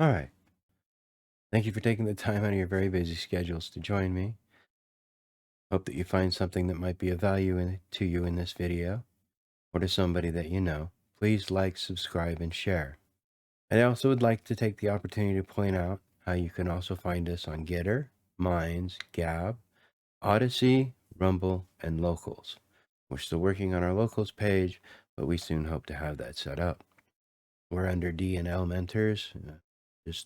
All right. Thank you for taking the time out of your very busy schedules to join me. Hope that you find something that might be of value to you in this video or to somebody that you know. Please like, subscribe, and share. I also would like to take the opportunity to point out how you can also find us on Getter, Minds, Gab, Odyssey, Rumble, and Locals. We're still working on our Locals page, but we soon hope to have that set up. We're under D&L Mentors, just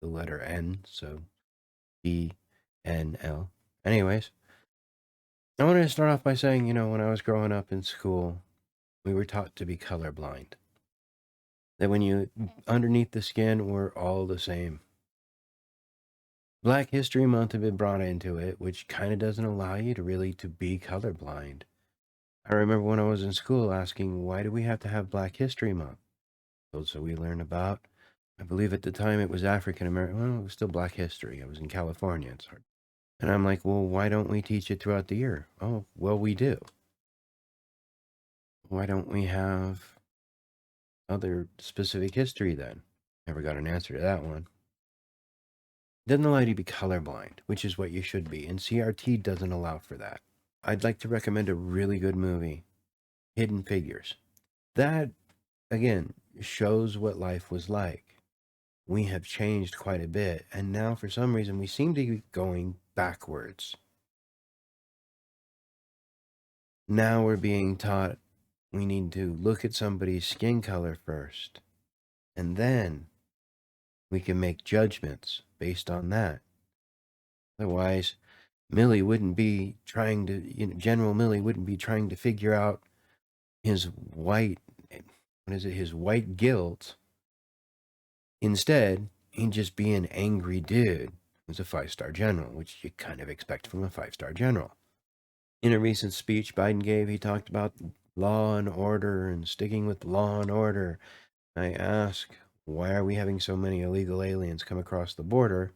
the letter N, so D&L. Anyways, I wanted to start off by saying, when I was growing up in school, we were taught to be colorblind. That when you, underneath the skin, we're all the same. Black History Month had been brought into it, which kind of doesn't allow you to really to be colorblind. I remember when I was in school asking, why do we have to have Black History Month? So we learn about, I believe at the time it was African American, well, it was still Black History. I was in California. It's hard. And I'm like, well, why don't we teach it throughout the year? Oh, well, we do. Why don't we have other specific history then? Never got an answer to that one. Doesn't allow you to be colorblind, which is what you should be, and CRT doesn't allow for that. I'd like to recommend a really good movie, Hidden Figures. That, again, shows what life was like. We have changed quite a bit, and now for some reason we seem to be going backwards. Now we're being taught we need to look at somebody's skin color first, and then we can make judgments based on that. Otherwise, Millie wouldn't be trying to, General Millie wouldn't be trying to figure out his his white guilt. Instead, he'd just be an angry dude who's a 5-star general, which you kind of expect from a 5-star general. In a recent speech Biden gave, he talked about law and order and sticking with law and order. I ask, why are we having so many illegal aliens come across the border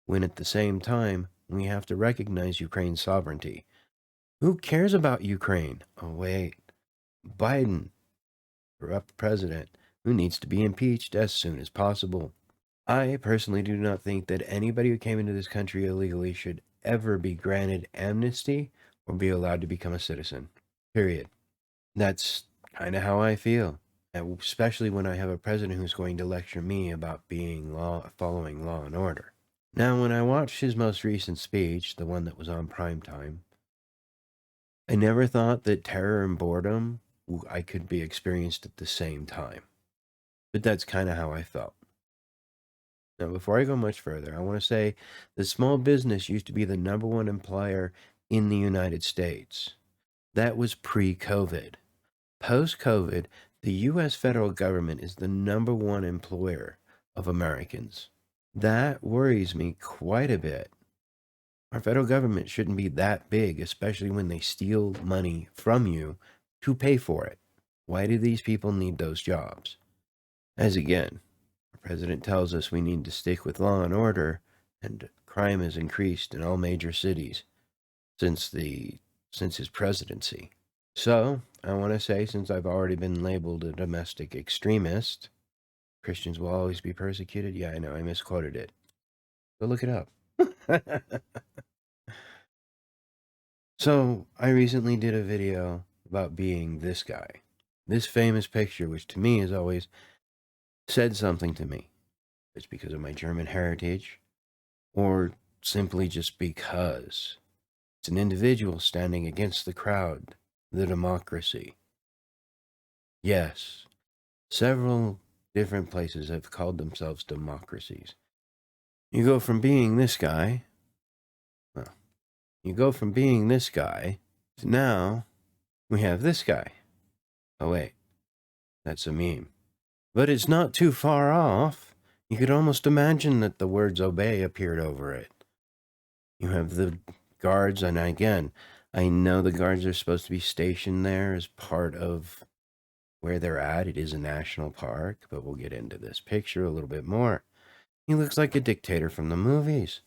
when at the same time we have to recognize Ukraine's sovereignty? Who cares about Ukraine? Oh, wait. Biden, corrupt president, who needs to be impeached as soon as possible. I personally do not think that anybody who came into this country illegally should ever be granted amnesty or be allowed to become a citizen. Period. That's kind of how I feel, especially when I have a president who's going to lecture me about following law and order. Now, when I watched his most recent speech, the one that was on prime time, I never thought that terror and boredom I could be experienced at the same time. But that's kind of how I felt. Now, before I go much further, I want to say that small business used to be the #1 employer in the United States. That was pre-COVID. Post-COVID, the U.S. federal government is the #1 employer of Americans. That worries me quite a bit. Our federal government shouldn't be that big, especially when they steal money from you to pay for it. Why do these people need those jobs? As again, our president tells us we need to stick with law and order, and crime has increased in all major cities since his presidency. So, I want to say, since I've already been labeled a domestic extremist, Christians will always be persecuted. Yeah, I know, I misquoted it. Go look it up. So, I recently did a video about being this guy. This famous picture, which to me has always said something to me. It's because of my German heritage, or simply just because. It's an individual standing against the crowd, the democracy. Yes, several different places have called themselves democracies. You go from being this guy, well, you go from being this guy to now we have this guy. Oh, wait, that's a meme. But it's not too far off. You could almost imagine that the words obey appeared over it. You have the guards, and again, I know the guards are supposed to be stationed there as part of where they're at. It is a national park, but we'll get into this picture a little bit more. He looks like a dictator from the movies.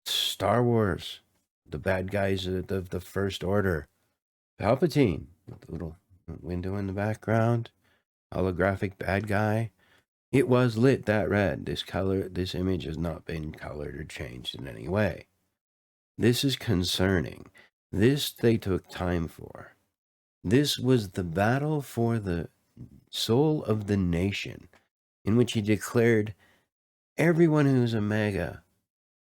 Star Wars, the bad guys of the First Order. Palpatine, with the little window in the background. Holographic bad guy. It was lit that red. This image has not been colored or changed in any way. This is concerning. This they took time for. This was the battle for the soul of the nation, in which he declared, everyone who's a MAGA,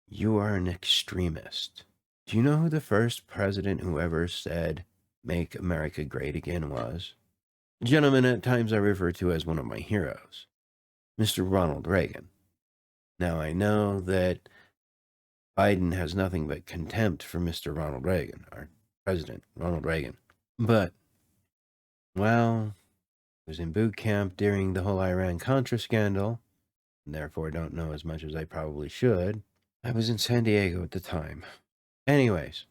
you are an extremist. Do you know who the first president who ever said, make America great again was? A gentleman at times I refer to as one of my heroes, Mr. Ronald Reagan. Now, I know that Biden has nothing but contempt for Mr. Ronald Reagan, our president, Ronald Reagan. But, well, I was in boot camp during the whole Iran-Contra scandal, and therefore don't know as much as I probably should. I was in San Diego at the time. Anyways,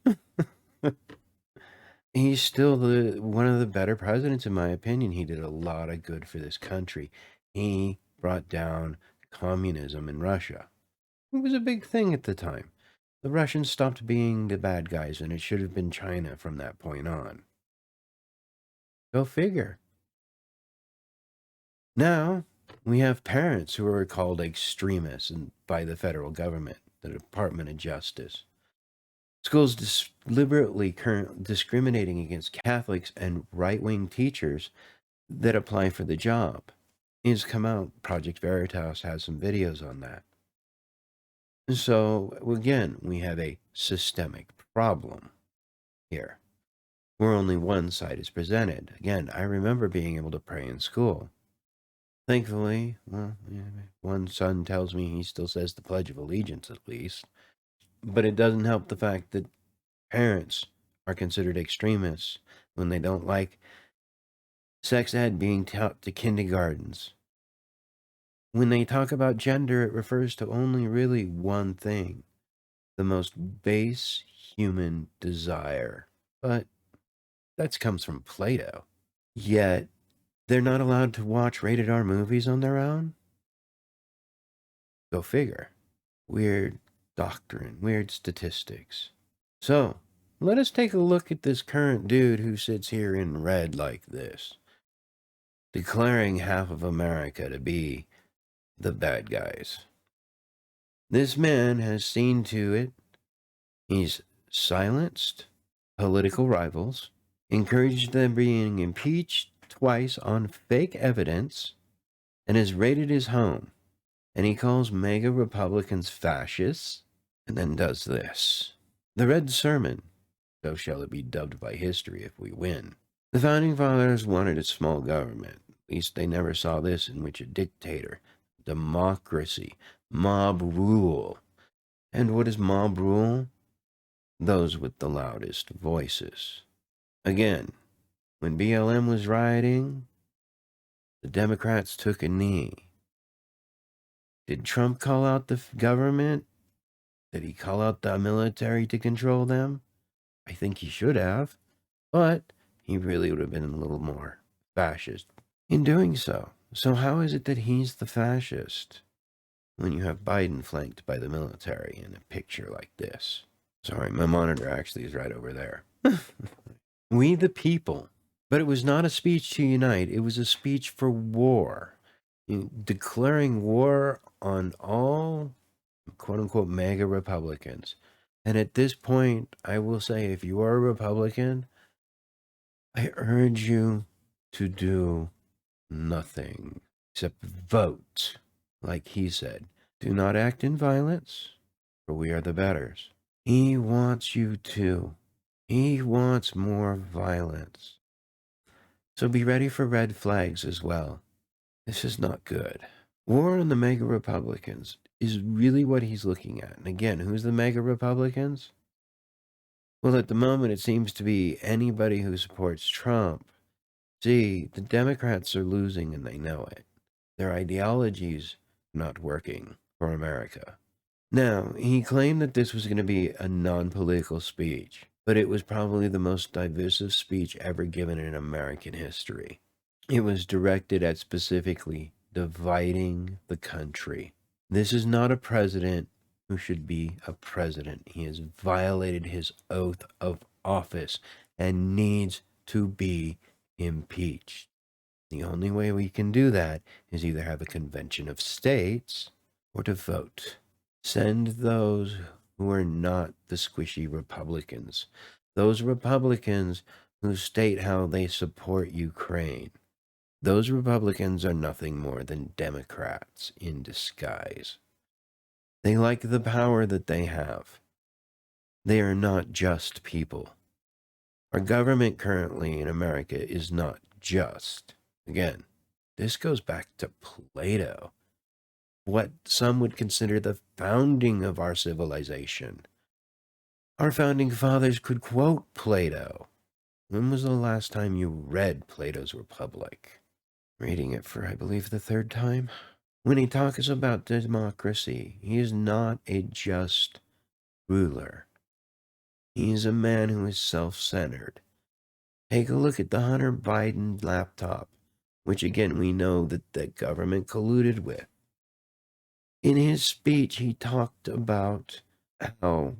he's still one of the better presidents in my opinion. He did a lot of good for this country. He brought down communism in Russia. It was a big thing at the time. The Russians stopped being the bad guys, and it should have been China from that point on. Go figure. Now, we have parents who are called extremists by the federal government, the Department of Justice. Schools deliberately discriminating against Catholics and right-wing teachers that apply for the job. It's come out, Project Veritas has some videos on that. So, again, we have a systemic problem here, where only one side is presented. Again, I remember being able to pray in school. Thankfully, well, one son tells me he still says the Pledge of Allegiance at least. But it doesn't help the fact that parents are considered extremists when they don't like sex ed being taught to kindergartens. When they talk about gender, it refers to only really one thing, the most base human desire. But that comes from Plato. Yet, they're not allowed to watch rated R movies on their own? Go figure. Weird doctrine, weird statistics. So, let us take a look at this current dude who sits here in red like this, declaring half of America to be the bad guys. This man has seen to it he's silenced political rivals, encouraged them being impeached twice on fake evidence, and has raided his home. And he calls MAGA Republicans fascists, and then does this. The Red Sermon, so shall it be dubbed by history if we win. The Founding Fathers wanted a small government. At least they never saw this, in which a dictator, democracy, mob rule. And what is mob rule? Those with the loudest voices. Again, when BLM was rioting, the Democrats took a knee. Did Trump call out the government? Did he call out the military to control them? I think he should have, but he really would have been a little more fascist in doing so. So how is it that he's the fascist when you have Biden flanked by the military in a picture like this? Sorry, my monitor actually is right over there. We the people. But it was not a speech to unite. It was a speech for war. Declaring war on all quote-unquote MAGA Republicans. And at this point, I will say, if you are a Republican, I urge you to do nothing except vote, like he said. Do not act in violence, for we are the betters. He wants you to. He wants more violence. So be ready for red flags as well. This is not good. War on the MAGA Republicans is really what he's looking at. And again, who's the MAGA Republicans? Well, at the moment, it seems to be anybody who supports Trump. See, the Democrats are losing and they know it. Their ideology's not working for America. Now, he claimed that this was going to be a non-political speech, but it was probably the most divisive speech ever given in American history. It was directed at specifically dividing the country. This is not a president who should be a president. He has violated his oath of office and needs to be impeached. The only way we can do that is either have a convention of states or to vote. Send those who are not the squishy Republicans, those Republicans who state how they support Ukraine. Those Republicans are nothing more than Democrats in disguise. They like the power that they have. They are not just people. Our government currently in America is not just. Again, this goes back to Plato, what some would consider the founding of our civilization. Our founding fathers could quote Plato. When was the last time you read Plato's Republic? Reading it for, I believe, the third time. When he talks about democracy, he is not a just ruler. He is a man who is self-centered. Take a look at the Hunter Biden laptop, which again we know that the government colluded with. In his speech, he talked about how,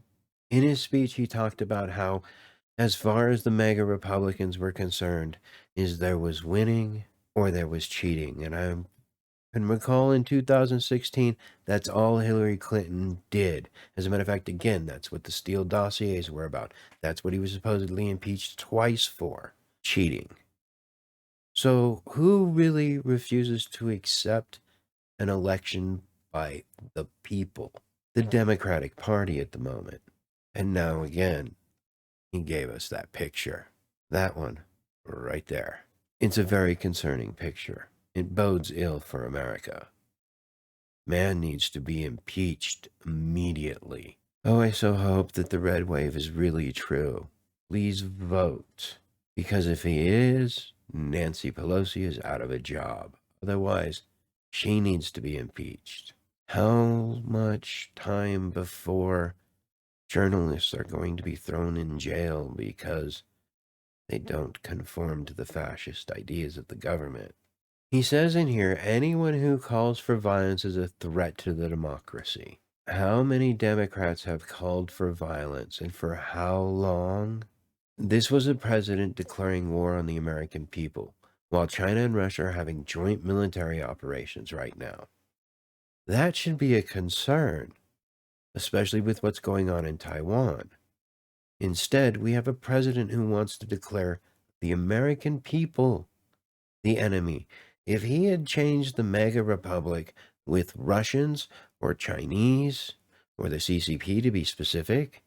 as far as the MAGA Republicans were concerned, is there was winning or there was cheating. And I can recall in 2016, that's all Hillary Clinton did. As a matter of fact, again, that's what the Steele dossiers were about. That's what he was supposedly impeached twice for, cheating. So who really refuses to accept an election by the people? The Democratic Party at the moment. And now again, he gave us that picture. That one, right there. It's a very concerning picture. It bodes ill for America. Man needs to be impeached immediately. Oh, I so hope that the red wave is really true. Please vote. Because if he is, Nancy Pelosi is out of a job. Otherwise, she needs to be impeached. How much time before journalists are going to be thrown in jail because they don't conform to the fascist ideas of the government? He says in here, anyone who calls for violence is a threat to the democracy. How many Democrats have called for violence and for how long? This was a president declaring war on the American people, while China and Russia are having joint military operations right now. That should be a concern, especially with what's going on in Taiwan. Instead, we have a president who wants to declare the American people the enemy. If he had changed the mega republic with Russians or Chinese or the CCP to be specific,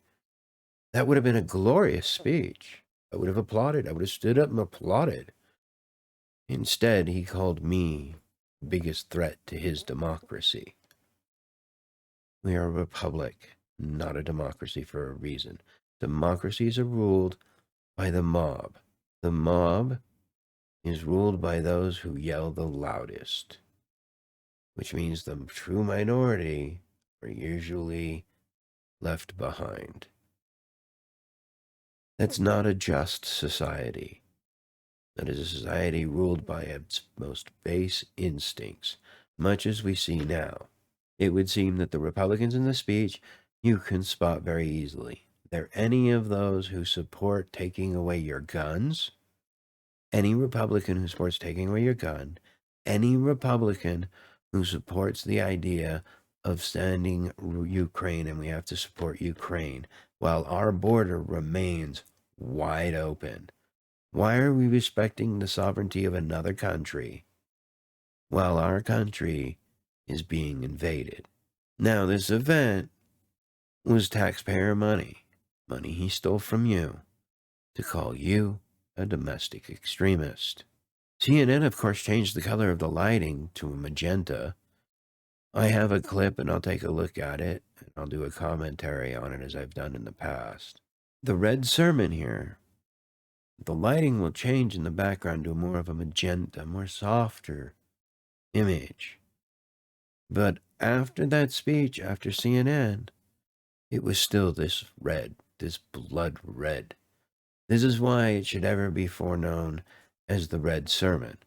that would have been a glorious speech. I would have applauded. I would have stood up and applauded. Instead, he called me the biggest threat to his democracy. We are a republic, not a democracy for a reason. Democracies are ruled by the mob. The mob is ruled by those who yell the loudest, which means the true minority are usually left behind. That's not a just society. That is a society ruled by its most base instincts, much as we see now. It would seem that the Republicans in the speech you can spot very easily. They're any of those who support taking away your guns, any Republican who supports taking away your gun, any Republican who supports the idea of sending Ukraine and we have to support Ukraine while our border remains wide open. Why are we respecting the sovereignty of another country while our country is being invaded? Now, this event was taxpayer money, money he stole from you, to call you a domestic extremist. CNN, of course, changed the color of the lighting to a magenta. I have a clip and I'll take a look at it and I'll do a commentary on it as I've done in the past. The red sermon here, the lighting will change in the background to more of a magenta, more softer image. But after that speech, after CNN, it was still this red, this blood red. This is why it should ever be foreknown as the red sermon.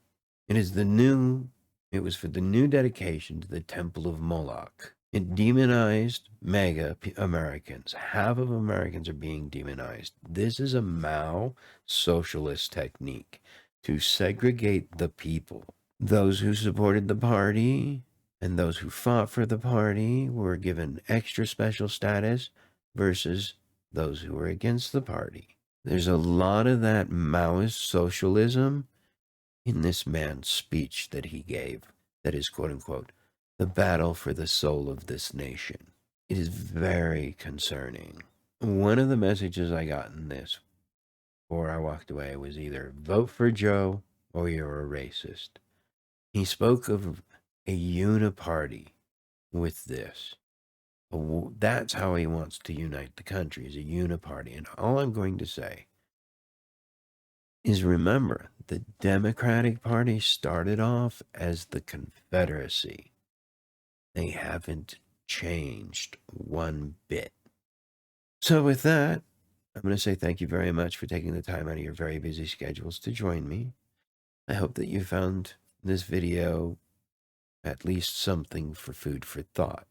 It was for the new dedication to the Temple of Moloch. It demonized mega Americans. Half of Americans are being demonized. This is a Mao socialist technique. to segregate the people. Those who supported the party and those who fought for the party were given extra special status versus those who were against the party. There's a lot of that Maoist socialism in this man's speech that he gave, that is, quote unquote, the battle for the soul of this nation. It is very concerning. One of the messages I got in this before I walked away was either vote for Joe or you're a racist. He spoke of a uniparty with this. That's how he wants to unite the country, is a uniparty. And all I'm going to say is remember, the Democratic Party started off as the Confederacy. They haven't changed one bit. So with that, I'm going to say thank you very much for taking the time out of your very busy schedules to join me. I hope that you found this video at least something for food for thought.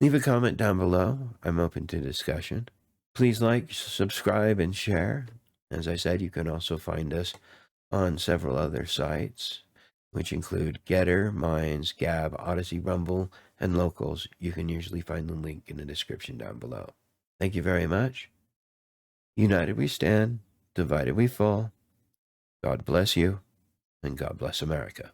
Leave a comment down below. I'm open to discussion. Please like, subscribe, and share. As I said, you can also find us on several other sites, which include Getter, Minds, Gab, Odyssey, Rumble, and Locals. You can usually find the link in the description down below. Thank you very much. United we stand, divided we fall. God bless you, and God bless America.